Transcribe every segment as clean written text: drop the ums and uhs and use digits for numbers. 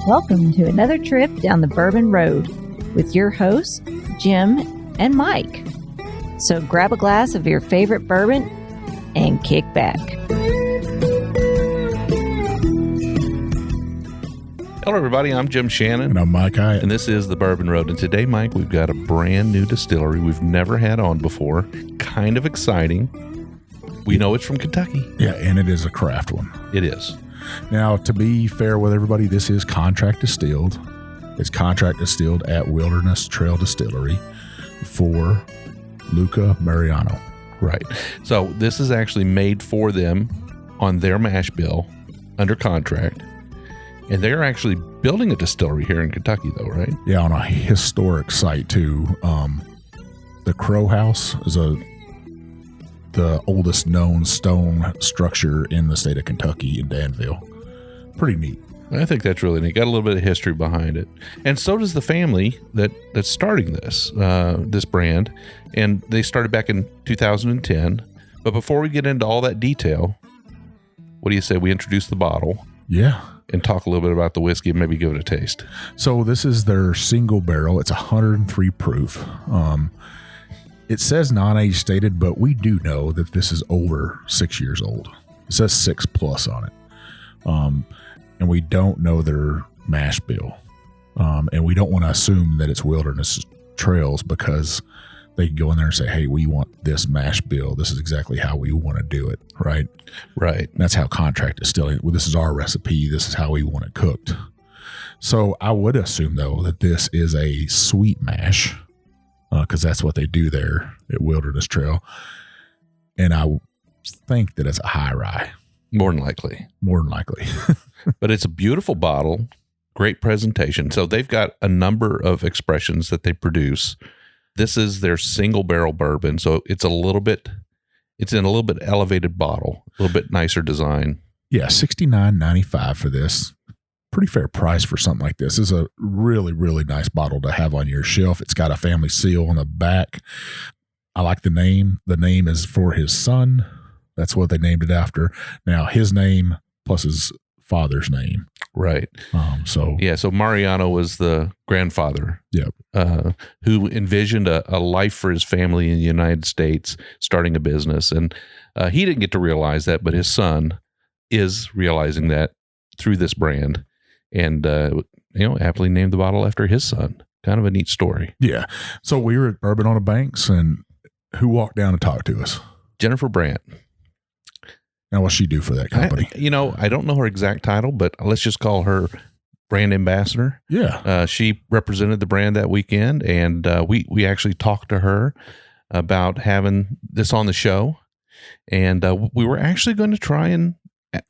Welcome to another trip down the Bourbon Road with your hosts, Jim and Mike. So grab a glass of your favorite bourbon and kick back. Hello, everybody. I'm Jim Shannon. And I'm Mike Hyatt. And this is the Bourbon Road. And today, Mike, we've got a brand new distillery we've never had on before. Kind of exciting. We know it's from Kentucky. Yeah, and it is a craft one. It is. Now, to be fair with everybody, this is contract distilled. It's contract distilled at Wilderness Trail Distillery for Luca Mariano. Right. So this is actually made for them on their mash bill under contract. And they're actually building a distillery here in Kentucky, though, right? Yeah, on a historic site, too. The Crow House is the oldest known stone structure in the state of Kentucky in Danville. Pretty neat. I think that's really neat. Got a little bit of history behind it. And so does the family that's starting this brand. And they started back in 2010. But before we get into all that detail, what do you say we introduce the bottle? Yeah. And talk a little bit about the whiskey and maybe give it a taste. So this is their single barrel. It's 103 proof. It says non-age stated, but we do know that this is over 6 years old. It says 6+ on it. And we don't know their mash bill. And we don't want to assume that it's Wilderness Trails because they can go in there and say, hey, we want this mash bill. This is exactly how we want to do it, right? Right. And that's how contract distilling. Well, this is our recipe. This is how we want it cooked. So I would assume, though, that this is a sweet mash because that's what they do there at Wilderness Trail. And I think that it's a high rye. More than likely. But it's a beautiful bottle, great presentation. So they've got a number of expressions that they produce. This is their single barrel bourbon. So it's in a little bit elevated bottle, a little bit nicer design. Yeah, $69.95 for this. Pretty fair price for something like this. This is a really, really nice bottle to have on your shelf. It's got a family seal on the back. I like the name. The name is for his son. That's what they named it after. Now, his name plus his father's name. Right. So Mariano was the grandfather. Yep. Who envisioned a life for his family in the United States, starting a business. And he didn't get to realize that, but his son is realizing that through this brand. And, aptly named the bottle after his son. Kind of a neat story. Yeah. So we were at Bourbon on the Banks, and who walked down and talked to us? Jennifer Brandt. Now, what's she do for that company? I don't know her exact title, but let's just call her brand ambassador. Yeah. She represented the brand that weekend, and we actually talked to her about having this on the show. And we were actually going to try and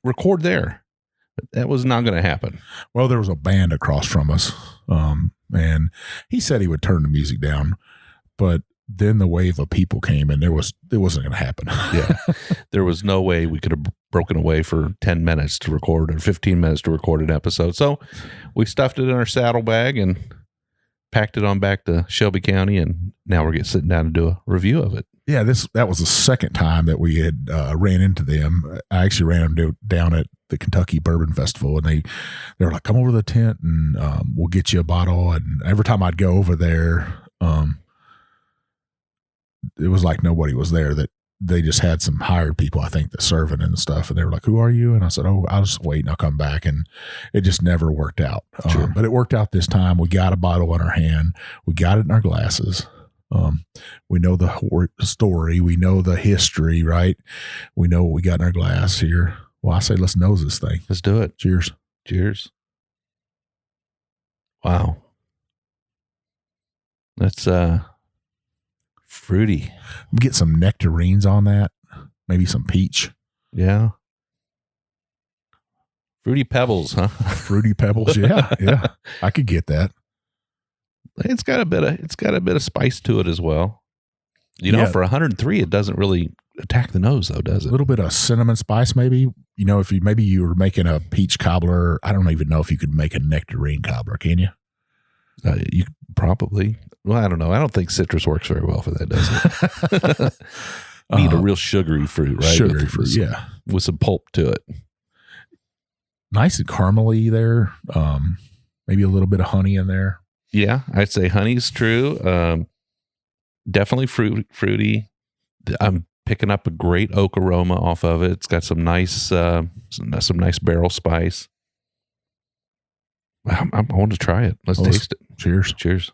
record there. But that was not going to happen. Well, there was a band across from us, and he said he would turn the music down, but then the wave of people came, and it wasn't going to happen. Yeah, there was no way we could have broken away for 10 minutes to record or 15 minutes to record an episode. So we stuffed it in our saddlebag and packed it on back to Shelby County, and now we're sitting down to do a review of it. Yeah, that was the second time that we had ran into them. I actually ran them down at the Kentucky Bourbon Festival, and they were like, come over to the tent and we'll get you a bottle. And every time I'd go over there, it was like nobody was there. That they just had some hired people, I think, that serving and stuff. And they were like, who are you? And I said, oh, I'll just wait and I'll come back. And it just never worked out. Sure. But it worked out this time. We got a bottle in our hand. We got it in our glasses. We know the story. We know the history, right? We know what we got in our glass here. Well, I say let's nose this thing. Let's do it. Cheers. Cheers. Wow. That's fruity. Get some nectarines on that. Maybe some peach. Yeah. Fruity Pebbles, huh? Fruity Pebbles, yeah. Yeah. I could get that. It's got a bit of spice to it as well. For 103, it doesn't really attack the nose though, does it? A little bif cinnamon spice, maybe. If you were making a peach cobbler, I don't even know if you could make a nectarine cobbler. Can you? You probably. Well, I don't know. I don't think citrus works very well for that, does it? Need a real sugary fruit, right? Sugary fruit, yeah. With some pulp to it. Nice and caramely there. maybe a little bit of honey in there. Yeah, I'd say honey's true. Definitely fruity. I'm picking up a great oak aroma off of it. It's got some nice barrel spice. I want to try it. Let's taste it. Cheers. Cheers.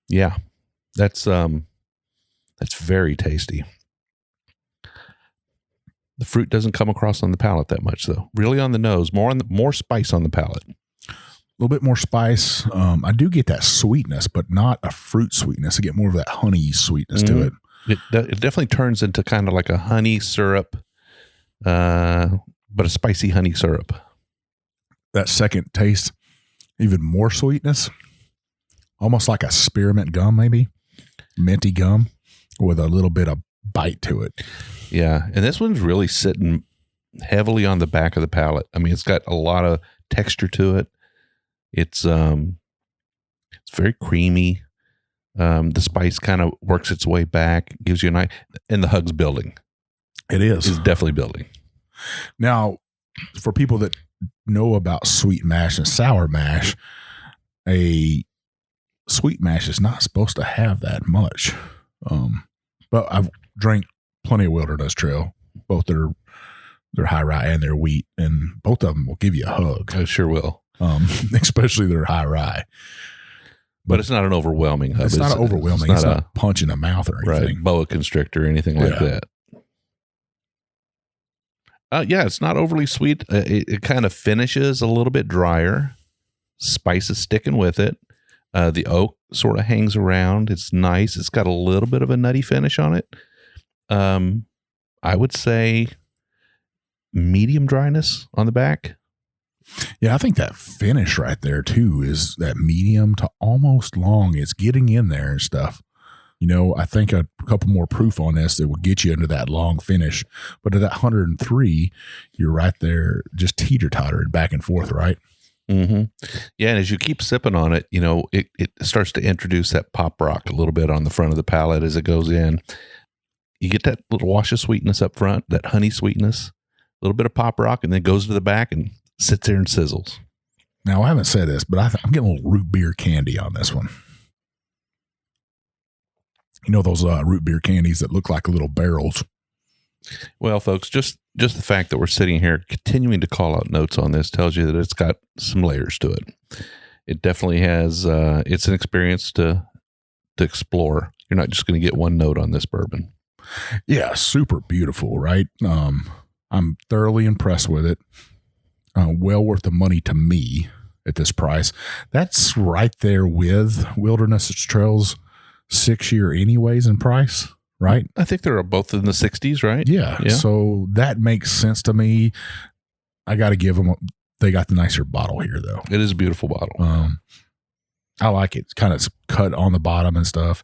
Yeah, that's very tasty. The fruit doesn't come across on the palate that much, though. Really on the nose, more spice on the palate. A little bit more spice. I do get that sweetness, but not a fruit sweetness. I get more of that honey sweetness to it. It definitely turns into kind of like a honey syrup, but a spicy honey syrup. That second taste, even more sweetness, almost like a spearmint gum, maybe minty gum with a little bit of bite to it. Yeah, and this one's really sitting heavily on the back of the palate. I mean, it's got a lot of texture to it. It's very creamy. The spice kind of works its way back, gives you a nice, and the hug's building. It is. It's definitely building. Now, for people that know about sweet mash and sour mash, a sweet mash is not supposed to have that much. But I've drank plenty of Wilderness Trail, both their high rye and their wheat, and both of them will give you a hug. I sure will. Especially their high rye. But it's not an overwhelming hug. It's not overwhelming. It's not a punch in the mouth or anything. Right, boa constrictor or anything like that. Yeah, it's not overly sweet. It kind of finishes a little bit drier. Spice is sticking with it. The oak sort of hangs around. It's nice. It's got a little bit of a nutty finish on it. I would say medium dryness on the back. Yeah, I think that finish right there too is that medium to almost long. It's getting in there and stuff. You know, I think a couple more proof on this that would get you into that long finish. But at that 103, you're right there just teeter-tottering back and forth, right? Mm-hmm. Yeah, and as you keep sipping on it, you know, it starts to introduce that pop rock a little bit on the front of the palate as it goes in. You get that little wash of sweetness up front, that honey sweetness, a little bit of pop rock, and then goes to the back and sits there and sizzles. Now, I haven't said this, but I'm getting a little root beer candy on this one. You know those root beer candies that look like little barrels? Well, folks, just the fact that we're sitting here continuing to call out notes on this tells you that it's got some layers to it. It definitely has. It's an experience to explore. You're not just going to get one note on this bourbon. Yeah, super beautiful, right? I'm thoroughly impressed with it. Well worth the money to me at this price. That's right there with Wilderness Trail's 6-year anyways in price, right? I think they're both in the 60s, right? Yeah. So that makes sense to me. I got to give them, they got the nicer bottle here though. It is a beautiful bottle. I like it. It's kind of cut on the bottom and stuff.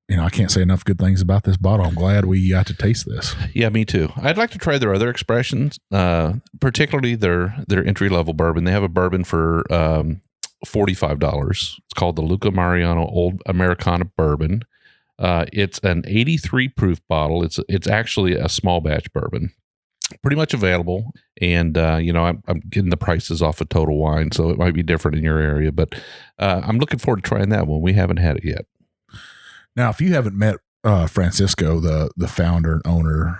You know, I can't say enough good things about this bottle. I'm glad we got to taste this. Yeah, me too. I'd like to try their other expressions, particularly their entry-level bourbon. They have a bourbon for $45. It's called the Luca Mariano Old Americana Bourbon. It's an 83 proof bottle. It's actually a small batch bourbon. Pretty much available. And, you know, I'm getting the prices off of Total Wine, so it might be different in your area. But I'm looking forward to trying that one. We haven't had it yet. Now, if you haven't met Francisco, the founder and owner,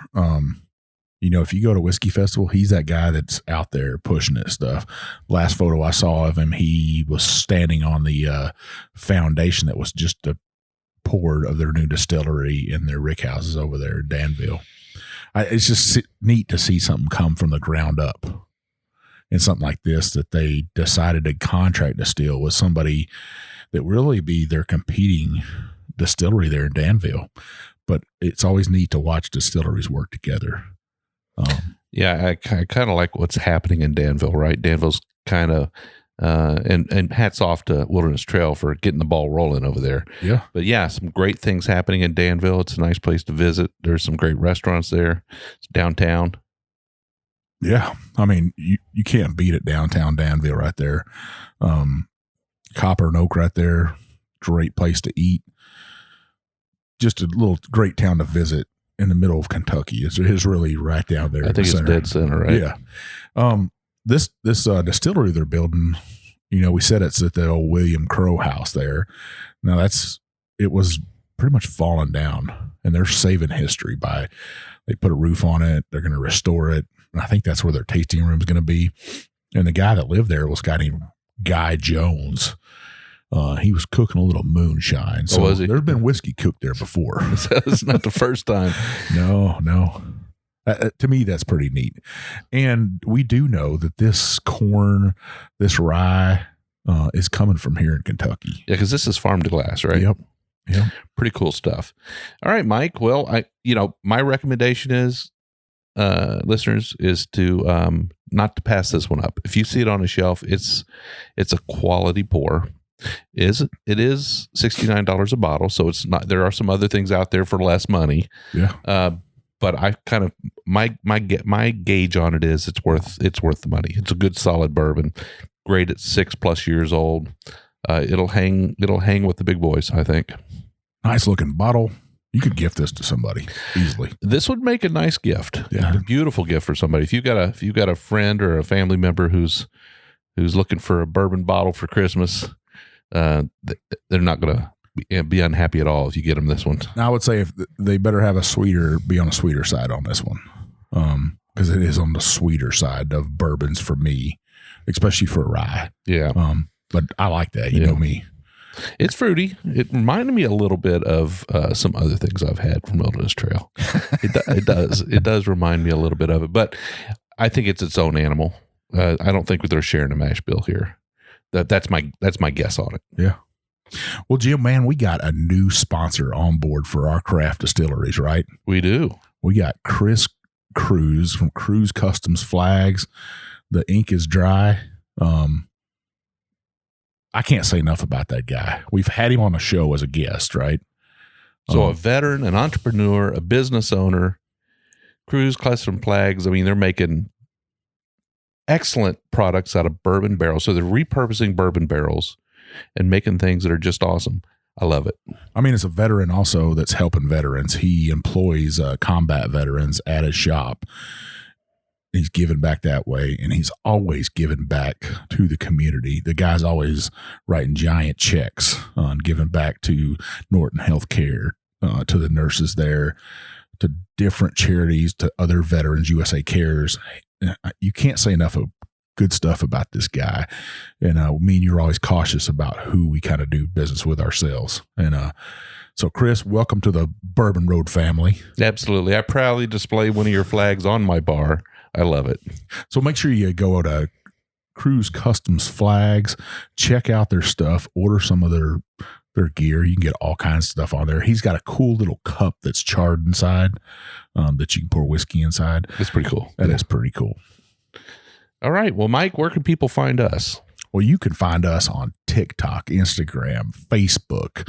you know, if you go to Whiskey Festival, he's that guy that's out there pushing this stuff. Last photo I saw of him, he was standing on the foundation that was just poured of their new distillery in their rick houses over there in Danville. It's just neat to see something come from the ground up. And something like this that they decided to contract distill with somebody that really be their competing distillery there in Danville. But it's always neat to watch distilleries work together. Yeah, I kind of like what's happening in Danville, right? Danville's kind of, and hats off to Wilderness Trail for getting the ball rolling over there. Yeah. But yeah, some great things happening in Danville. It's a nice place to visit. There's some great restaurants there. It's downtown. Yeah. I mean, you can't beat it downtown Danville right there. Copper and Oak right there. Great place to eat. just a little great town to visit in the middle of Kentucky. It's really right down there. I think it's dead center, right? Yeah. This distillery they're building, we said it's at the old William Crow house there. Now it was pretty much fallen down, and they're saving history they put a roof on it. They're going to restore it. And I think that's where their tasting room is going to be. And the guy that lived there was a guy named Guy Jones. He was cooking a little moonshine. So was he? There's been whiskey cooked there before. It's not the first time. No. To me, that's pretty neat. And we do know that this corn, this rye, is coming from here in Kentucky. Yeah, because this is farm to glass, right? Yep. Pretty cool stuff. All right, Mike. Well, my recommendation is, listeners, is to not to pass this one up. If you see it on a shelf, it's a quality pour. It is $69 a bottle, so it's not. There are some other things out there for less money. Yeah. But I kind of my gauge on it is it's worth the money. It's a good solid bourbon, great at 6+ years old. It'll hang with the big boys, I think. Nice looking bottle. You could gift this to somebody easily. This would make a nice gift. Yeah. A beautiful gift for somebody. If you got a friend or a family member who's looking for a bourbon bottle for Christmas, they're not going to be unhappy at all if you get them this one. Now, I would say if they better have be on a sweeter side on this one, because it is on the sweeter side of bourbons for me, especially for rye. Yeah. But I like that. You know me. It's fruity. It reminded me a little bit of some other things I've had from Wilderness Trail. It does. It does remind me a little bit of it, but I think it's its own animal. I don't think they're sharing a mash bill here. That's my guess on it. Yeah. Well, Jim, man, we got a new sponsor on board for our craft distilleries, right? We do. We got Chris Cruz from Cruz Customs Flags. The ink is dry. I can't say enough about that guy. We've had him on the show as a guest, right? So a veteran, an entrepreneur, a business owner, Cruz Custom Flags. I mean, they're making excellent products out of bourbon barrels. So they're repurposing bourbon barrels and making things that are just awesome. I love it. I mean, it's a veteran also that's helping veterans. He employs combat veterans at his shop. He's giving back that way, and he's always giving back to the community. The guy's always writing giant checks on giving back to Norton Healthcare, to the nurses there, to different charities, to other veterans, USA Cares. You can't say enough of good stuff about this guy. And me and you're always cautious about who we kind of do business with ourselves. And so, Chris, welcome to the Bourbon Road family. Absolutely. I proudly display one of your flags on my bar. I love it. So make sure you go to Cruz Customs Flags, check out their stuff, order some of their gear. You can get all kinds of stuff on there. He's got a cool little cup that's charred inside that you can pour whiskey inside. It's pretty cool. That is pretty cool. All right. Well, Mike, where can people find us? Well, you can find us on TikTok, Instagram, Facebook.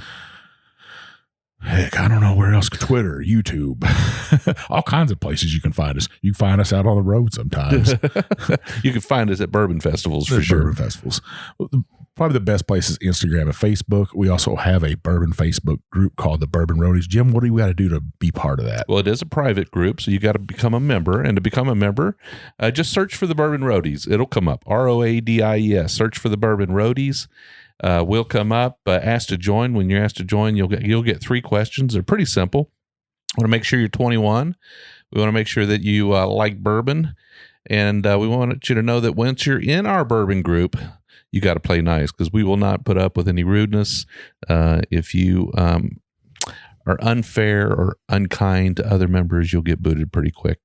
Heck, I don't know where else. Twitter, YouTube, all kinds of places you can find us. You can find us out on the road sometimes. You can find us at bourbon festivals for sure. Bourbon festivals. Probably the best place is Instagram and Facebook. We also have a bourbon Facebook group called the Bourbon Roadies. Jim, what do we got to do to be part of that? Well, it is a private group, so you got to become a member. And to become a member, just search for the Bourbon Roadies. It'll come up. ROADIES. Search for the Bourbon Roadies. Will come up. Ask to join. When you're asked to join, you'll get 3 questions. They're pretty simple. We want to make sure you're 21. We want to make sure that you like bourbon, and we want you to know that once you're in our bourbon group, you got to play nice, because we will not put up with any rudeness. If you are unfair or unkind to other members, you'll get booted pretty quick.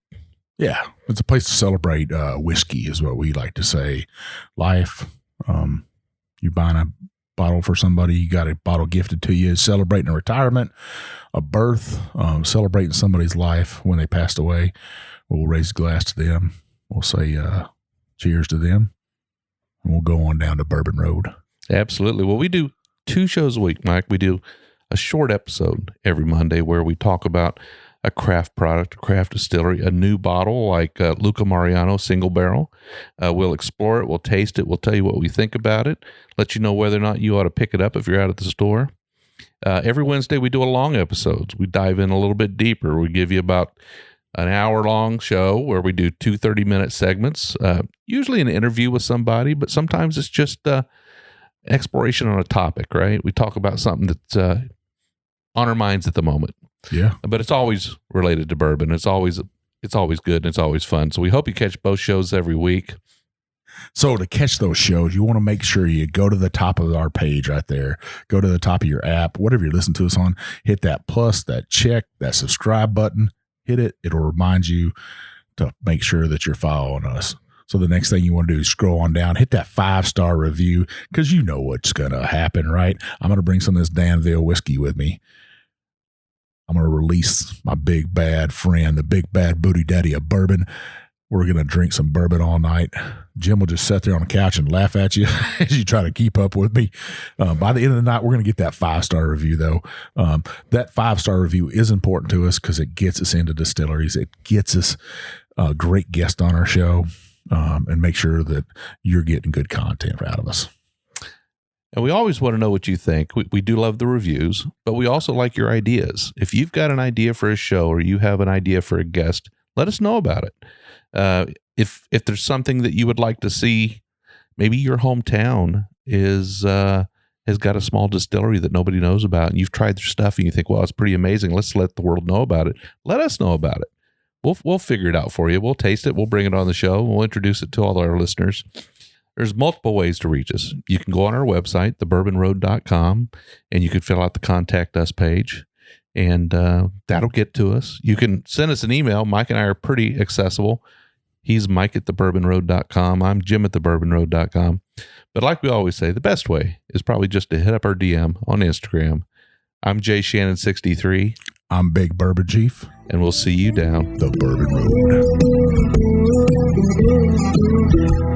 Yeah, it's a place to celebrate whiskey, is what we like to say. Life. You're buying a bottle for somebody, you got a bottle gifted to you, celebrating a retirement, a birth, celebrating somebody's life when they passed away. We'll raise a glass to them. We'll say cheers to them, and we'll go on down to Bourbon Road. Absolutely. Well, we do 2 shows a week, Mike. We do a short episode every Monday where we talk about a craft product, a craft distillery, a new bottle like Luca Mariano single barrel. We'll explore it. We'll taste it. We'll tell you what we think about it. Let you know whether or not you ought to pick it up if you're out at the store. Every Wednesday we do a long episodes. We dive in a little bit deeper. We give you about an hour-long show where we do 2 30-minute segments, usually an interview with somebody, but sometimes it's just exploration on a topic, right? We talk about something that's on our minds at the moment. Yeah. But it's always related to bourbon. It's always good and it's always fun. So we hope you catch both shows every week. So to catch those shows, you want to make sure you go to the top of our page right there. Go to the top of your app, whatever you're listening to us on, hit that plus, that check, that subscribe button, hit it. It'll remind you to make sure that you're following us. So the next thing you want to do is scroll on down, hit that 5-star review, because you know what's going to happen, right? I'm going to bring some of this Danville whiskey with me. I'm going to release my big bad friend, the big bad booty daddy of bourbon. We're going to drink some bourbon all night. Jim will just sit there on the couch and laugh at you as you try to keep up with me. By the end of the night, we're going to get that 5-star review, though. That 5-star review is important to us because it gets us into distilleries. It gets us a great guest on our show, and make sure that you're getting good content out of us. And we always want to know what you think. We do love the reviews, but we also like your ideas. If you've got an idea for a show or you have an idea for a guest, let us know about it. If there's something that you would like to see, maybe your hometown has got a small distillery that nobody knows about, and you've tried their stuff and you think, well, it's pretty amazing. Let's let the world know about it. Let us know about it. We'll figure it out for you. We'll taste it. We'll bring it on the show. We'll introduce it to all our listeners. There's multiple ways to reach us. You can go on our website, thebourbonroad.com, and you can fill out the contact us page, and that'll get to us. You can send us an email. Mike and I are pretty accessible. He's Mike at thebourbonroad.com. I'm Jim at thebourbonroad.com. But like we always say, the best way is probably just to hit up our DM on Instagram. I'm Jay Shannon 63. I'm Big Bourbon Chief. And we'll see you down the Bourbon Road.